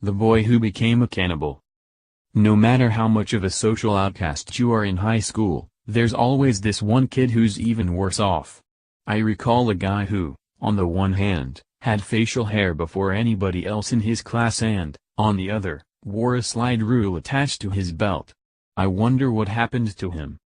The Boy Who Became a Cannibal. No matter how much of a social outcast you are in high school, there's always this one kid who's even worse off. I recall a guy who, on the one hand, had facial hair before anybody else in his class and, on the other, wore a slide rule attached to his belt. I wonder what happened to him.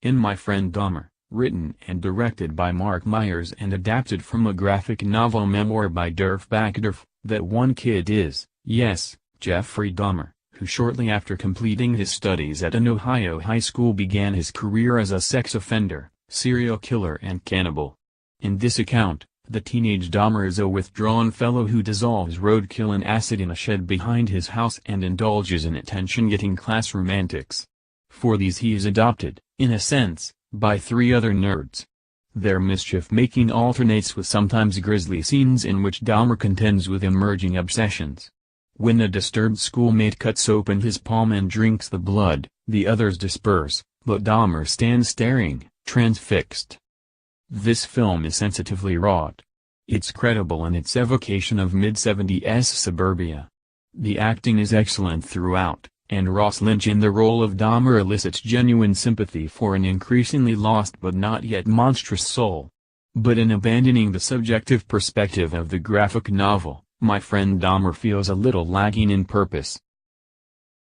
In My Friend Dahmer, written and directed by Marc Meyers and adapted from a graphic novel memoir by Derf Backderf, that one kid is, yes, Jeffrey Dahmer, who shortly after completing his studies at an Ohio high school began his career as a sex offender, serial killer and cannibal. In this account, the teenage Dahmer is a withdrawn fellow who dissolves roadkill and acid in a shed behind his house and indulges in attention-getting classroom antics. For these he is adopted, in a sense, by 3 other nerds. Their mischief-making alternates with sometimes grisly scenes in which Dahmer contends with emerging obsessions. When a disturbed schoolmate cuts open his palm and drinks the blood, the others disperse, but Dahmer stands staring, transfixed. This film is sensitively wrought. It's credible in its evocation of mid-70s suburbia. The acting is excellent throughout, and Ross Lynch in the role of Dahmer elicits genuine sympathy for an increasingly lost but not yet monstrous soul. But in abandoning the subjective perspective of the graphic novel, My Friend Dahmer feels a little lacking in purpose.